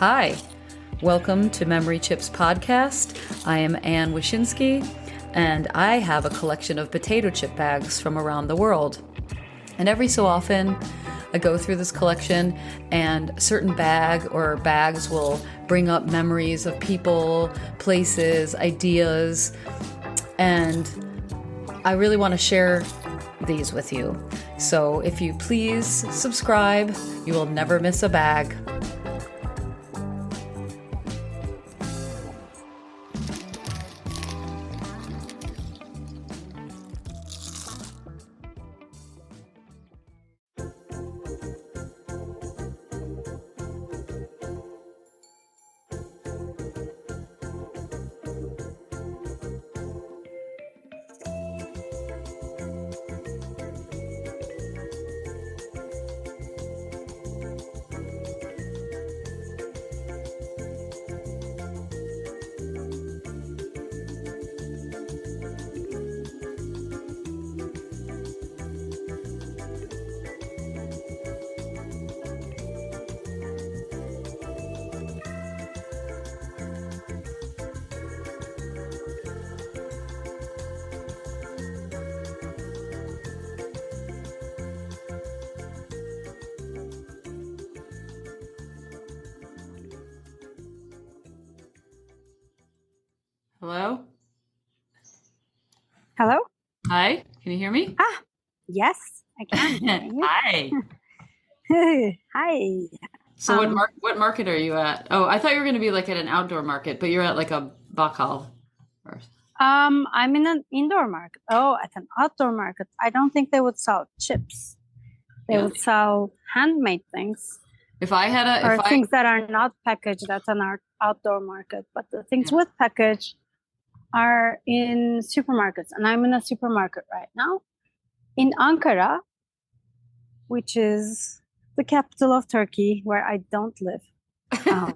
Hi, welcome to Memory Chips Podcast. I am Ann Wyszynski, and I have a collection of potato chip bags from around the world. And every so often, I go through this collection, and a certain bag or bags will bring up memories of people, places, ideas, and I really want to share these with you. So if you please subscribe, you will never miss a bag. Hello? Hello? Hi, can you hear me? Yes, I can. Hi. Hi. So what market are you at? Oh, I thought you were going to be like at an outdoor market, but you're at like a Bacall. I'm in an indoor market. Oh, at an outdoor market. I don't think they would sell chips. They would sell handmade things. Things that are not packaged at an outdoor market, but the things with package are in supermarkets, and I'm in a supermarket right now in Ankara, which is the capital of Turkey, where I don't live. I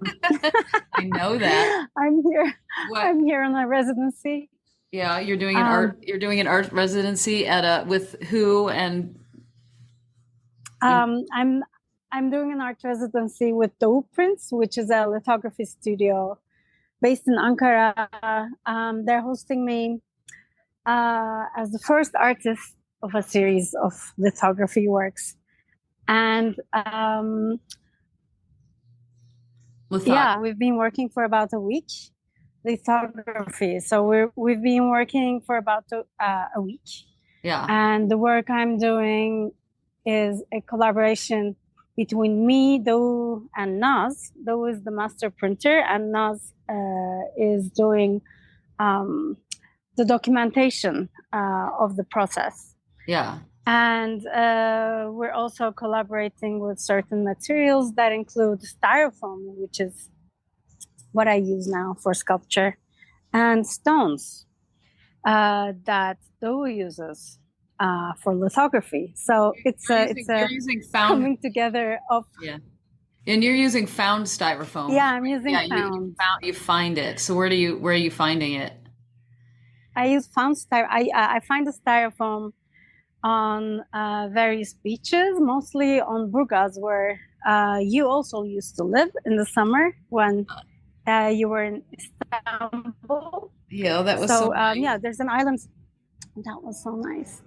know that. I'm here. What? I'm here on a residency. Yeah, you're doing an art residency at with who and I'm doing an art residency with Doğu Prints, which is a lithography studio based in Ankara. They're hosting me as the first artist of a series of lithography works. And we've been working for about a week. Lithography. So we've been working for about a week. Yeah. And the work I'm doing is a collaboration between me, Doğu, and Naz. Doğu is the master printer, and Naz is doing the documentation of the process. Yeah. And we're also collaborating with certain materials that include styrofoam, which is what I use now for sculpture, and stones that Doğu uses for lithography. So you're using coming together of And you're using found styrofoam. Yeah, I'm using found. You find it. So where are you finding it? I use found styrofoam. I find the styrofoam on various beaches, mostly on Burgaz, where you also used to live in the summer when you were in Istanbul. Yeah, that was so nice. Yeah, there's an island. That was so nice.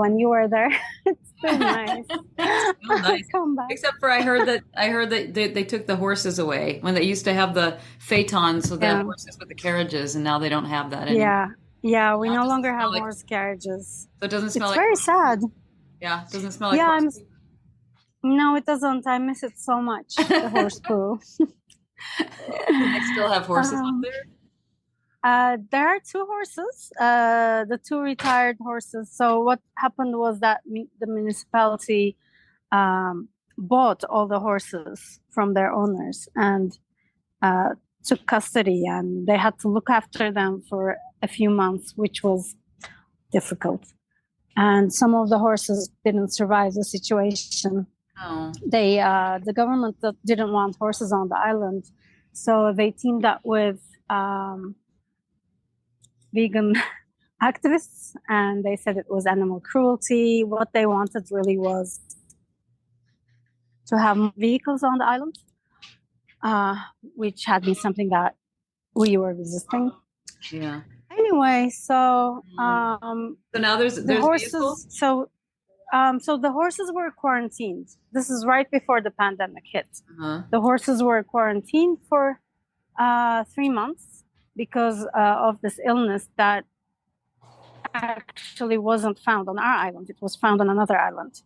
When you were there, it's still nice. Still nice. Come back. Except for I heard that they took the horses away when they used to have the phaetons, so the horses with the carriages, and now they don't have that anymore. Yeah, we no longer have horse carriages. So it doesn't smell it's very sad. Yeah, it doesn't smell like horse poo. No, it doesn't. I miss it so much, the horse poo. They still have horses up there? There are two horses, the two retired horses. So what happened was that the municipality bought all the horses from their owners and took custody, and they had to look after them for a few months, which was difficult. And some of the horses didn't survive the situation. Oh. The government didn't want horses on the island, so they teamed up with vegan activists, and they said it was animal cruelty. What they wanted really was to have vehicles on the island. which had been something that we were resisting. Yeah. Anyway, so now there's horses. vehicles? So the horses were quarantined. This is right before the pandemic hit. The horses were quarantined for 3 months because of this illness that actually wasn't found on our island. It was found on another island,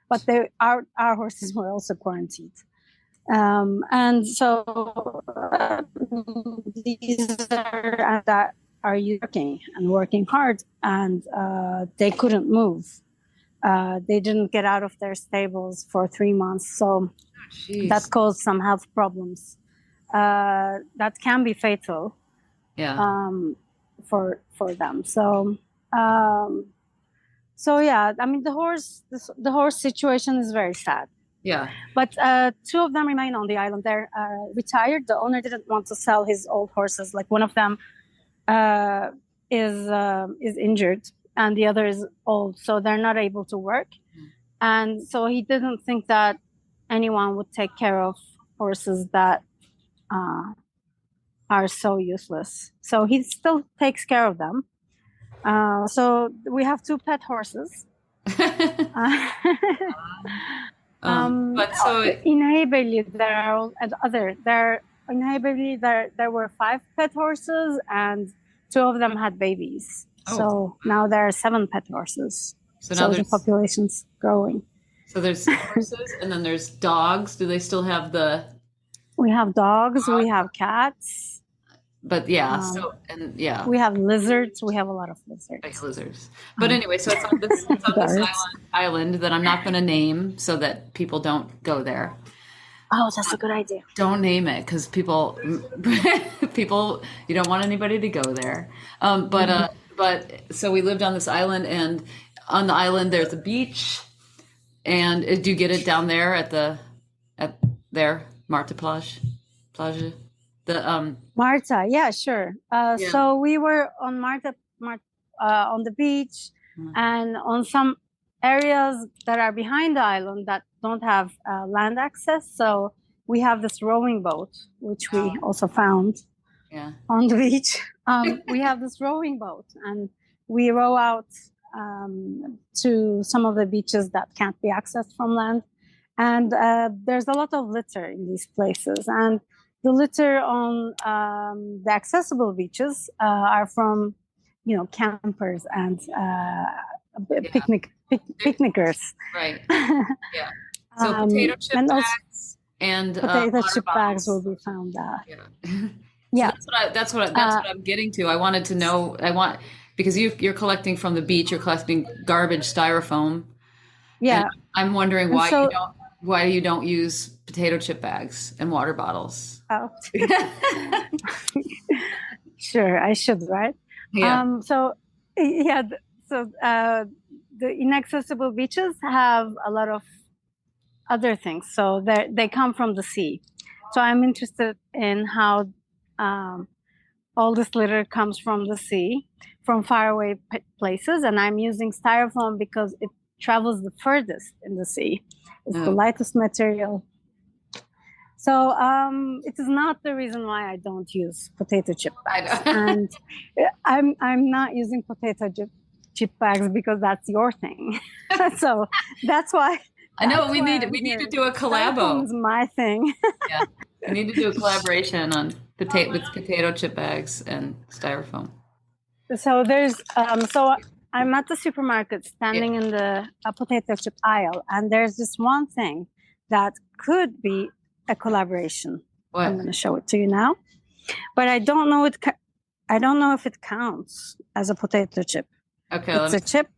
but our horses were also quarantined. And so these are that are working hard, and they couldn't move. They didn't get out of their stables for 3 months, so that caused some health problems that can be fatal. For them. So yeah, I mean the horse situation is very sad. Yeah. But 2 of them remain on the island. They're retired. The owner didn't want to sell his old horses. Like one of them is injured, and the other is old, so they're not able to work. And so he didn't think that anyone would take care of horses that are so useless. So he still takes care of them. So we have 2 pet horses. But so in Aegean there were 5 pet horses, and 2 of them had babies. So now there are 7 pet horses. So the population's growing. So there's horses, and then there's dogs. Do they still have We have dogs. We have cats. But we have lizards. We have a lot of lizards. Like lizards. But anyway, so it's on this island that I'm not going to name so that people don't go there. Oh, that's a good idea. Don't name it because people, you don't want anybody to go there. But so we lived on this island, and on the island there's a beach. And do you get it down there at Marta Plage? Marta, yeah, sure. So we were on Marta on the beach, and on some areas that are behind the island that don't have land access. So we have this rowing boat, which we also found on the beach. We have this rowing boat, and we row out to some of the beaches that can't be accessed from land. And there's a lot of litter in these places. And the litter on the accessible beaches are from, campers and picnickers. Right. Yeah. So potato chip bags and potato chip bags will be found there. Yeah. So that's what I'm getting to. I wanted to know. Because you're collecting from the beach. You're collecting garbage styrofoam. Yeah. And I'm wondering why you don't use potato chip bags and water bottles. Oh. Sure, I should, right? Yeah. The inaccessible beaches have a lot of other things. So they come from the sea. So I'm interested in how all this litter comes from the sea, from faraway places. And I'm using styrofoam because it travels the furthest in the sea. It's the lightest material. So it is not the reason why I don't use potato chip bags. And I'm not using potato chip bags because that's your thing. So that's why. I know we need to do a collabo. It's my thing. Yeah, we need to do a collaboration on with potato chip bags and styrofoam. So there's I'm at the supermarket standing in the potato chip aisle, and there's this one thing that could be a collaboration. What? I'm going to show it to you now, but I don't know I don't know if it counts as a potato chip. Okay, it's a chip.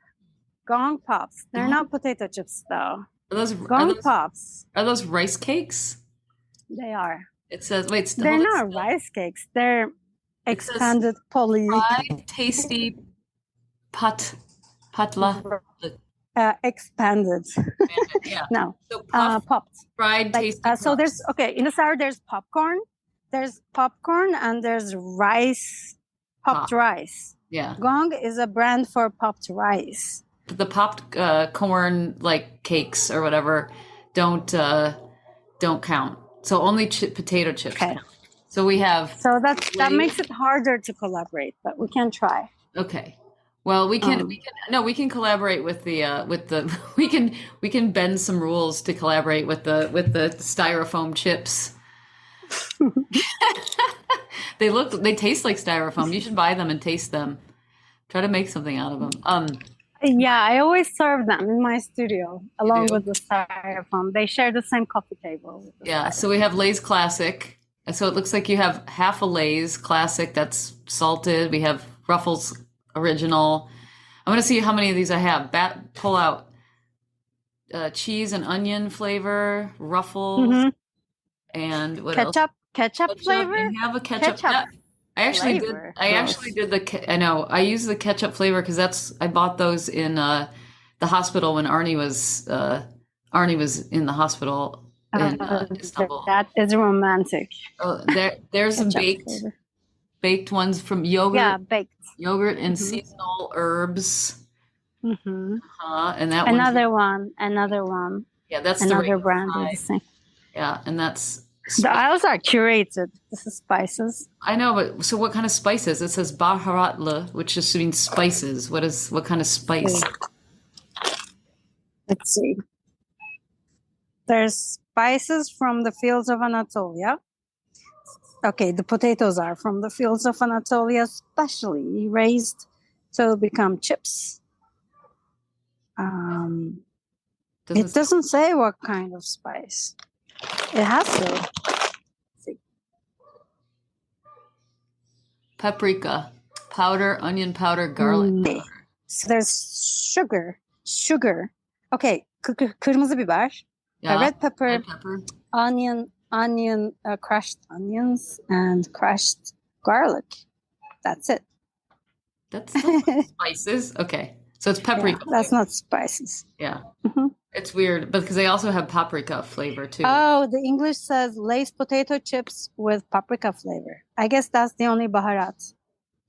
Gong pops. They're not potato chips though. Pops. Are those rice cakes? They are. It says they're not rice cakes. They're expanded poly. Fried, tasty patla. Expanded. Yeah. No. So popped. Fried, tasty. So there's in the sour there's popcorn. There's popcorn and there's rice, popped rice. Yeah. Gong is a brand for popped rice. The popped corn like cakes or whatever don't count. So only potato chips. Okay. So we have. So that makes it harder to collaborate, but we can try. Okay. Well, we can collaborate with the we can bend some rules to collaborate with the styrofoam chips. They taste like styrofoam. You should buy them and taste them. Try to make something out of them. Yeah, I always serve them in my studio along with the styrofoam. They share the same coffee table. Yeah, so we have Lay's Classic. So it looks like you have half a Lay's Classic that's salted. We have Ruffles Original. I want to see how many of these I have. Pull out cheese and onion flavor, Ruffles, and what else? Ketchup flavor. I have a ketchup. I actually did. I know. I use the ketchup flavor because I bought those in the hospital when Arnie was in the hospital in Istanbul. That is romantic. Oh, there's some baked ones from yogurt. Yeah, baked yogurt and seasonal herbs. Mm-hmm. And that another one. Yeah, that's another brand. Yeah, and that's. The aisles are curated. This is spices. I know, but so what kind of spices? It says baharatlı, which just means spices. What kind of spice? Let's see. There's spices from the fields of Anatolia. Okay, the potatoes are from the fields of Anatolia, specially raised to become chips. It doesn't say what kind of spice. It has to. See. Paprika, powder, onion powder, garlic powder. So there's sugar. Okay, kırmızı biber, red pepper, onion, crushed onions, and crushed garlic. That's it. That's not spices. Okay, so it's paprika. Yeah, that's not spices. Yeah. Mm-hmm. It's weird, because they also have paprika flavor too. Oh, the English says Lay's potato chips with paprika flavor. I guess that's the only baharat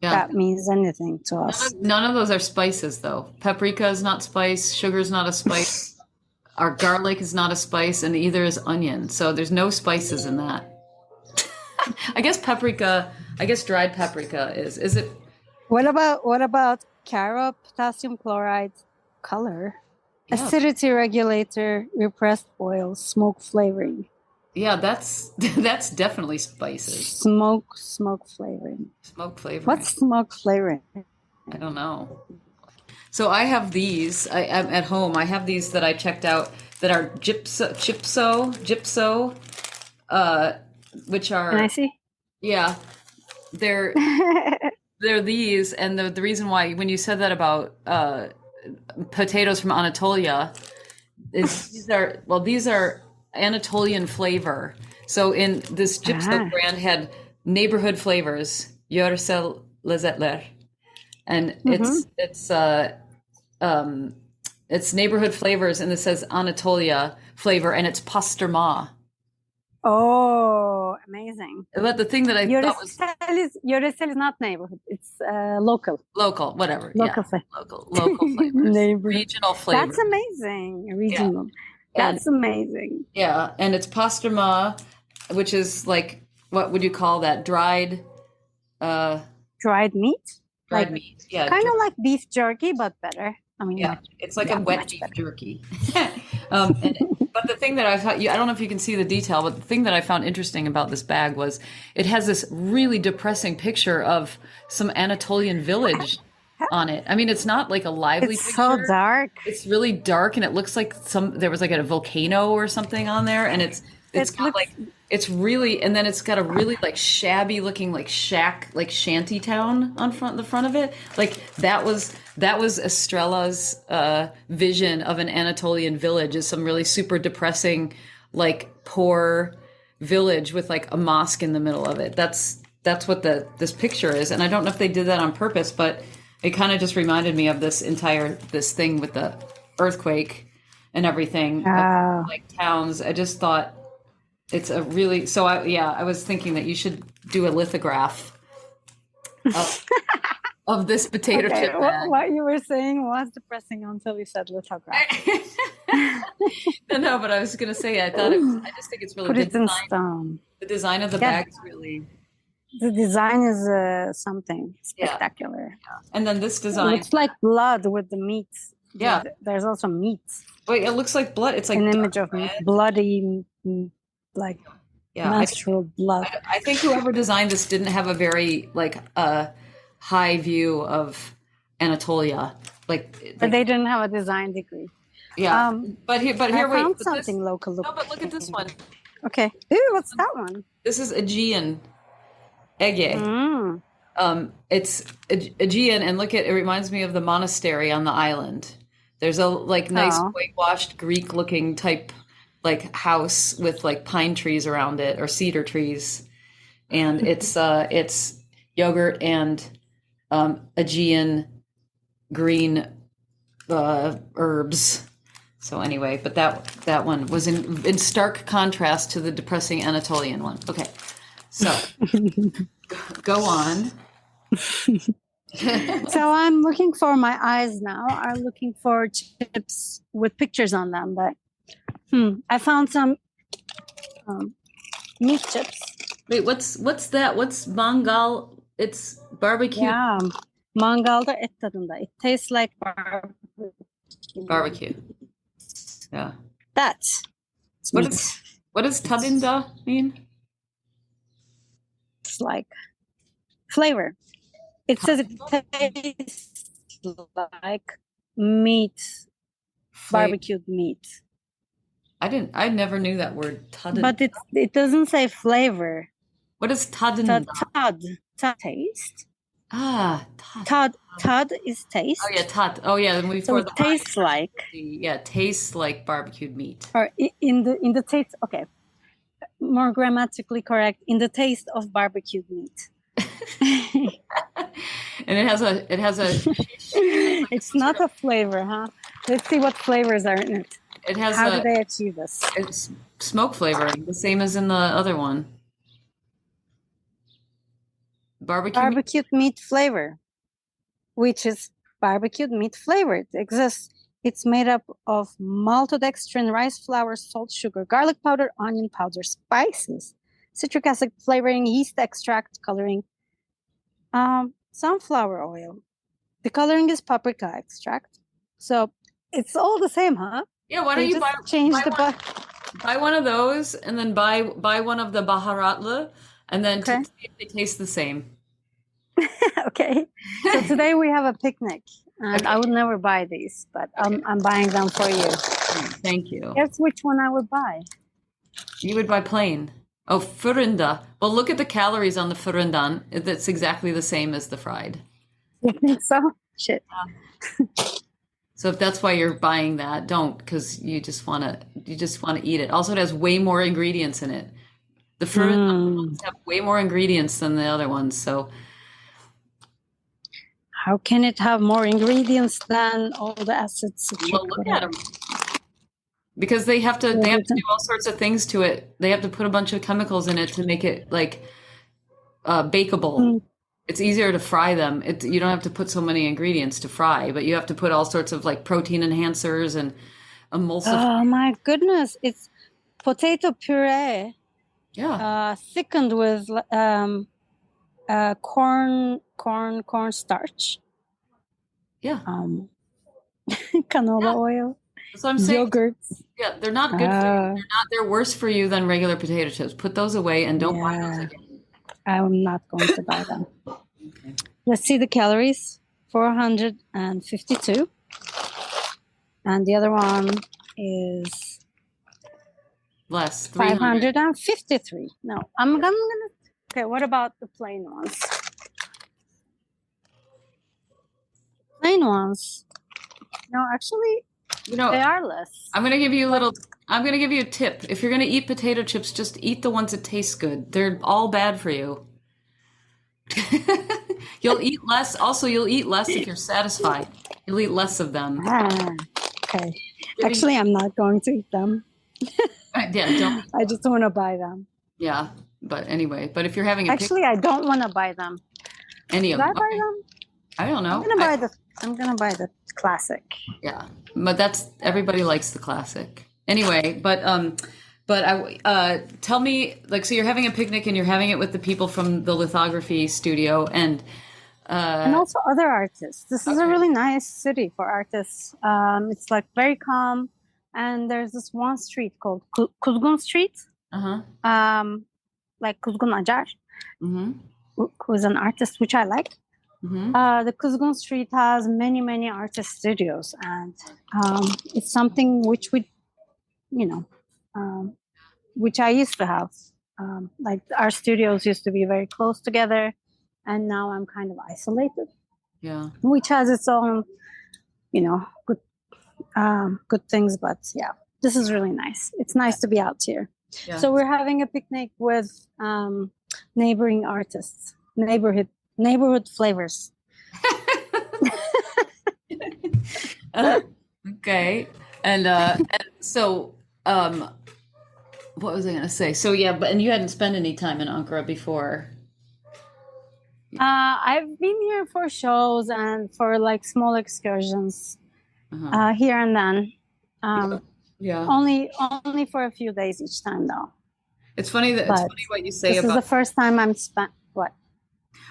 that means anything to us. None of those are spices, though. Paprika is not spice. Sugar is not a spice. Our garlic is not a spice, and either is onion. So there's no spices in that. I guess paprika. I guess dried paprika is. Is it? What about carob, potassium chloride, color? Yeah. Acidity regulator, repressed oil, smoke flavoring. Yeah, that's definitely spices. Smoke flavoring. Smoke flavoring. What's smoke flavoring? I don't know. So I have these. I'm at home. I have these that I checked out that are Cipso, which are. Can I see? Yeah, they're these, and the reason why when you said that about potatoes from Anatolia is these are Anatolian flavor. So in this Cipso brand had neighborhood flavors, yöresel lezzetler, and it's neighborhood flavors, and it says Anatolia flavor, and it's Pasturma. Oh, amazing! But the thing that I thought was yöresel is not neighborhood; it's local. Local, whatever. Local flavors. Regional flavors. That's amazing. Regional. Yeah. That's amazing. Yeah, and it's Pasturma, which is like, what would you call that? Dried meat. Dried meat. Yeah. Kind of like beef jerky, but better. I mean, yeah, it's like a wet beef jerky. But the thing that I thought, I don't know if you can see the detail, but the thing that I found interesting about this bag was it has this really depressing picture of some Anatolian village on it. I mean, it's not like a lively picture. It's so dark. It's really dark, and it looks like there was like a volcano or something on there, and it's really, and then it's got a really like shabby looking like shack, like shanty town on the front of it. Like that was Estrella's vision of an Anatolian village, is some really super depressing, like poor village with like a mosque in the middle of it. That's what this picture is, and I don't know if they did that on purpose, but it kind of just reminded me of this thing with the earthquake and everything, like towns. I just thought. It's a really, I was thinking that you should do a lithograph of this potato chip bag. What you were saying was depressing until you said lithograph. No, but I was gonna say I just think it's really Put good it in stone. The design of the bag is really. The design is something spectacular. Yeah. And then this design. It looks like blood with the meat. Yeah. There's also meat. Wait, it looks like blood. It's like an image of bloody, like menstrual blood. I think whoever designed this didn't have a very high view of Anatolia. But they didn't have a design degree. Yeah. But here, I found something local. No, but look at this one. Okay. Ooh, what's that one? This is Aegean. It's Aegean, and look it reminds me of the monastery on the island. There's a nice whitewashed Greek looking type house with pine trees around it or cedar trees, and it's yogurt and Aegean green herbs. So anyway, but that one was in stark contrast to the depressing Anatolian one. Okay, so go on. So I'm looking for my eyes now. I'm looking for chips with pictures on them, but I found some meat chips. Wait, what's that? What's mangal? It's barbecue. Yeah, mangalda et tadında. It tastes like barbecue. Yeah. That's what does tadında mean? It's like flavor. It says it tastes like meat, barbecued meat. I never knew that word. Tadında. But it doesn't say flavor. What is tadında? Tad taste. Ah, tad. Tad is taste. Oh yeah, tad. Oh yeah, and so it tastes like. Yeah, tastes like barbecued meat. Or in the taste. Okay, more grammatically correct. In the taste of barbecued meat. And it has a. It's not a flavor, huh? Let's see what flavors are in it. It has. How do they achieve this? It's smoke flavoring, the same as in the other one. Barbecued meat flavor, which is barbecued meat flavor. It exists. It's made up of maltodextrin, rice flour, salt, sugar, garlic powder, onion powder, spices, citric acid flavoring, yeast extract, coloring, sunflower oil. The coloring is paprika extract. So it's all the same, huh? Yeah, why don't you buy one of those and then buy one of the baharatlı and then see if they taste the same. Okay. So today we have a picnic and I would never buy these, but I'm buying them for you. Thank you. Guess which one I would buy? You would buy plain. Oh, fırında. Well, look at the calories on the fırından. That's exactly the same as the fried. You think so? Shit. So if that's why you're buying that, don't, because you just want to eat it. Also, it has way more ingredients in it. The fırından ones have way more ingredients than the other ones. So how can it have more ingredients than all the acids? Well, look at them. Because they have to do all sorts of things to it. They have to put a bunch of chemicals in it to make it bakeable. It's easier to fry them. You don't have to put so many ingredients to fry, but you have to put all sorts of protein enhancers and emulsifiers. Oh my goodness! It's potato puree. Yeah. Thickened with corn starch. Yeah. Canola oil. That's what I'm saying. Yogurts. Yeah, they're not good for you. They're worse for you than regular potato chips. Put those away and don't buy those again. I'm not going to buy them. Okay. Let's see the calories. 452. And the other one is less. 553. No, I'm gonna. Okay, what about the plain ones? Plain ones. No, actually, they are less. I'm gonna give you a tip. If you're gonna eat potato chips, just eat the ones that taste good. They're all bad for you. You'll eat less. Also, you'll eat less if you're satisfied. You'll eat less of them. Okay. Actually, I'm not going to eat them. Don't. I just want to buy them. Yeah, but anyway. But if you're having I don't want to buy them. Any of them? Should I buy them? I don't know. I'm gonna buy the I'm gonna buy the classic. Yeah, but everybody likes the classic anyway. But I tell me, like, so you're having a picnic and you're having it with the people from the lithography studio and also other artists. This is a really nice city for artists. It's like very calm, and there's this one street called Kuzgun Street. Like Kuzgun Acar, who's an artist, which I like. The Kuzgun Street has many artist studios, and it's something which which I used to have. Like our studios used to be very close together, and now I'm kind of isolated. Yeah, which has its own, good things. But yeah, this is really nice. It's nice to be out here. Yeah. So we're having a picnic with neighboring artists, neighborhood flavors. Okay, and so what was I going to say? So yeah, and you hadn't spent any time in Ankara before. I've been here for shows and for like small excursions, here and then. Yeah. Only for a few days each time, though. It's funny what you say this about. This is the first time I'm spent. What?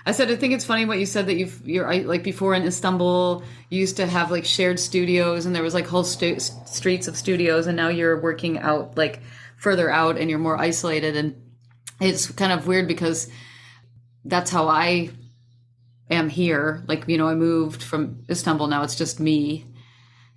I said I think it's funny what you said that you're like before in Istanbul you used to have like shared studios and there was like whole streets of studios, and now you're working out like further out and you're more isolated, and it's kind of weird because that's how I am here. Like, I moved from Istanbul. Now it's just me.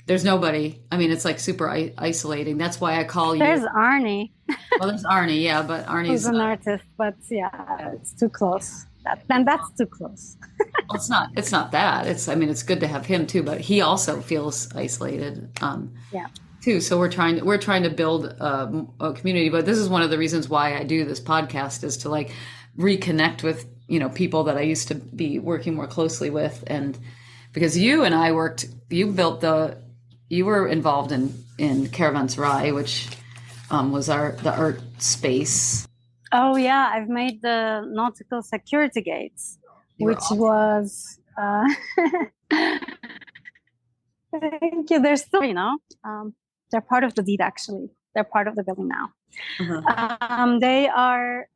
There's nobody. I mean, it's like super isolating. That's why I call you. There's Arnie. Well, there's Arnie, yeah, but Arnie's an artist, but yeah, it's too close. That's too close. Well, it's not that. It's good to have him too, but he also feels isolated. Too. So we're trying to build a community. But this is one of the reasons why I do this podcast, is to like reconnect with people that I used to be working more closely with, and because you and I you were involved in Caravanserai, which was the art space. Oh yeah, I've made the nautical security gates, which awesome. Was thank you. They're still, they're part of the deed actually. They're part of the building now. They are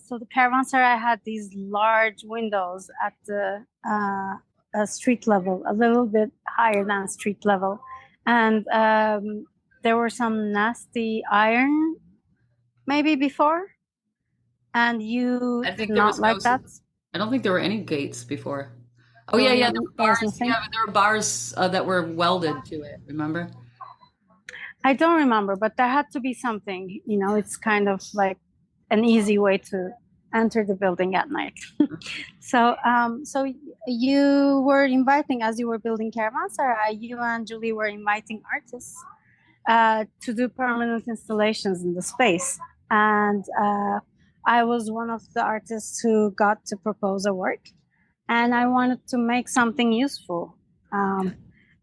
so the Caravanserai had these large windows at the street level, a little bit higher than street level, and there were some nasty iron maybe before, and you did not like that. I don't think there were any gates before. Oh yeah, there were bars. Yeah, but there were bars that were welded to it. Remember? I don't remember, but there had to be something. It's kind of like an easy way to enter the building at night. So you were inviting, as you were building Caravanserai, you and Julie were inviting artists to do permanent installations in the space. And I was one of the artists who got to propose a work, and I wanted to make something useful.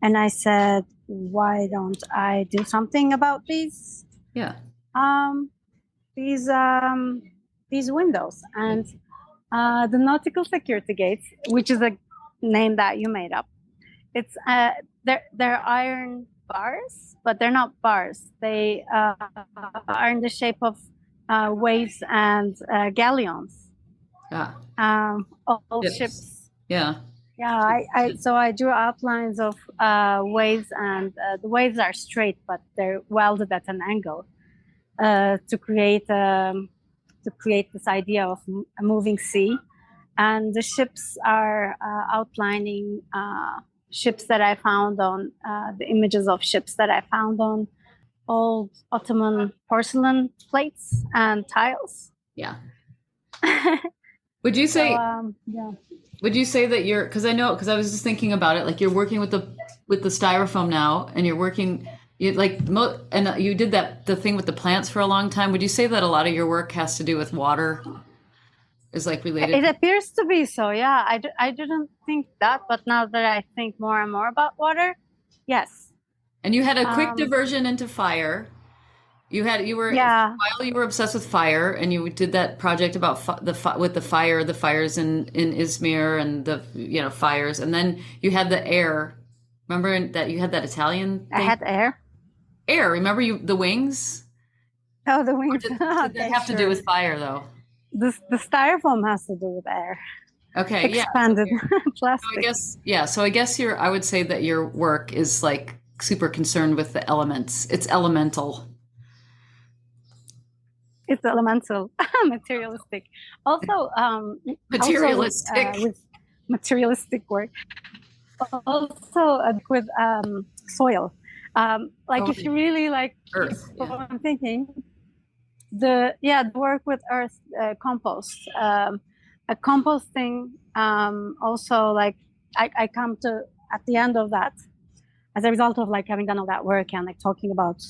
And I said, why don't I do something about these? Yeah. These windows, and the nautical security gates, which is a name that you made up. It's they're iron bars, but they're not bars. They are in the shape of waves and galleons. Yeah. Old ships. Yeah. Yeah, I drew outlines of waves, and the waves are straight, but they're welded at an angle to create this idea of a moving sea. And the ships are outlining ships that I found on the images of ships that I found on old Ottoman porcelain plates and tiles. Yeah. Would you say? Yeah. Would you say that because I was just thinking about it, like you're working with the styrofoam now, and you're working, you did the thing with the plants for a long time. Would you say that a lot of your work has to do with water? Is like related? It appears to be so. Yeah, I didn't think that, but now that I think more and more about water, yes. And you had a quick diversion into fire. While you were obsessed with fire, and you did that project about with the fires in Izmir, and the fires, and then you had the air. Remember that you had that Italian thing? I had air. Remember the wings? Oh, the wings. Did that have to do with fire, though? The styrofoam has to do with air. Okay, expanded plastic. So I guess I would say that your work is like super concerned with the elements. It's elemental. It's elemental, materialistic. Also, materialistic. With materialistic work. Also with soil. If you really like earth, what I'm thinking, the work with earth, compost, a composting. Also, like I come to at the end of that, as a result of like having done all that work and like talking about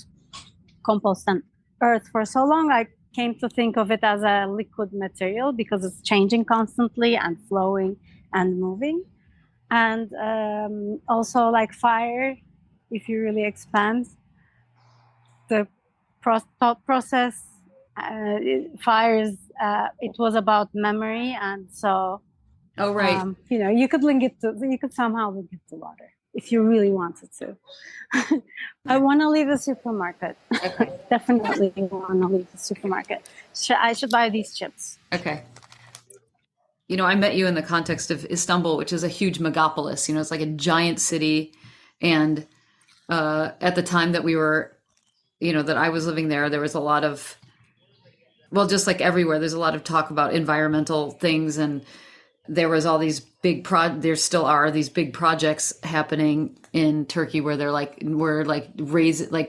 compost and earth for so long, I came to think of it as a liquid material because it's changing constantly and flowing and moving. And also like fire, if you really expand the thought process, fires, it was about memory. And so, you could somehow link it to water if you really wanted to. I want to leave the supermarket. Okay. Definitely want to leave the supermarket. I should buy these chips. Okay. I met you in the context of Istanbul, which is a huge megapolis. It's like a giant city. And at the time that we were, that I was living there was a lot of, just like everywhere, there's a lot of talk about environmental things. And there was all these there still are these big projects happening in Turkey where we're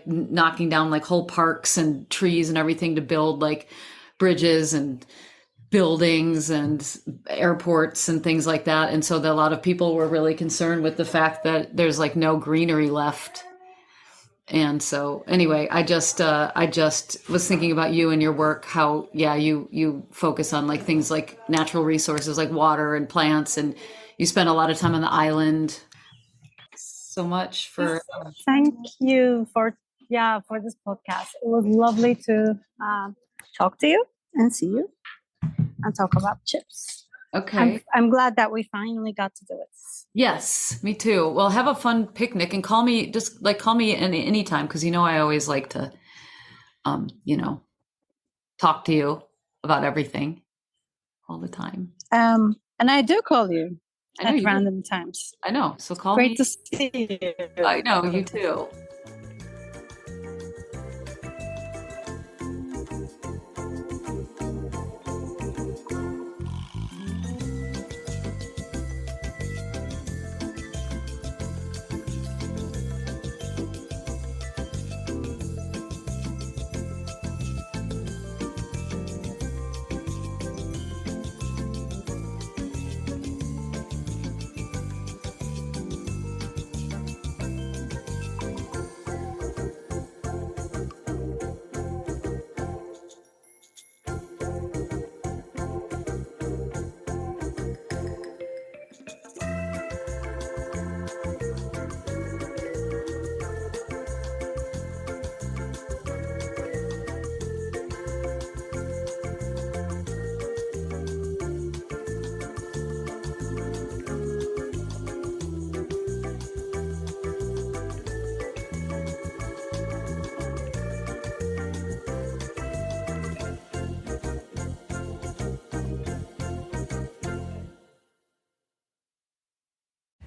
knocking down like whole parks and trees and everything to build like bridges and buildings and airports and things like that. And so a lot of people were really concerned with the fact that there's like no greenery left. And so anyway, I just was thinking about you and your work, how, you focus on like things like natural resources like water and plants, and you spend a lot of time on the island. So much for... Thank you for this podcast. It was lovely to talk to you and see you and talk about chips. Okay. I'm glad that we finally got to do it. Yes, me too. Well, have a fun picnic and call me any time, because I always like to talk to you about everything all the time. And I do call you at random times. I know. So call me. Great to see you. I know, you too.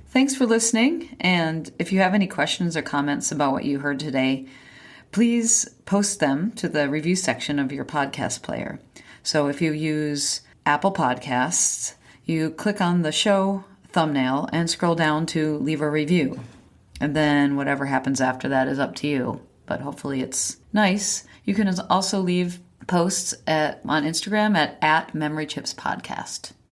Thanks for listening. And if you have any questions or comments about what you heard today, please post them to the review section of your podcast player. So if you use Apple Podcasts, you click on the show thumbnail and scroll down to leave a review. And then whatever happens after that is up to you. But hopefully it's nice. You can also leave posts on Instagram at @MemoryChipsPodcast.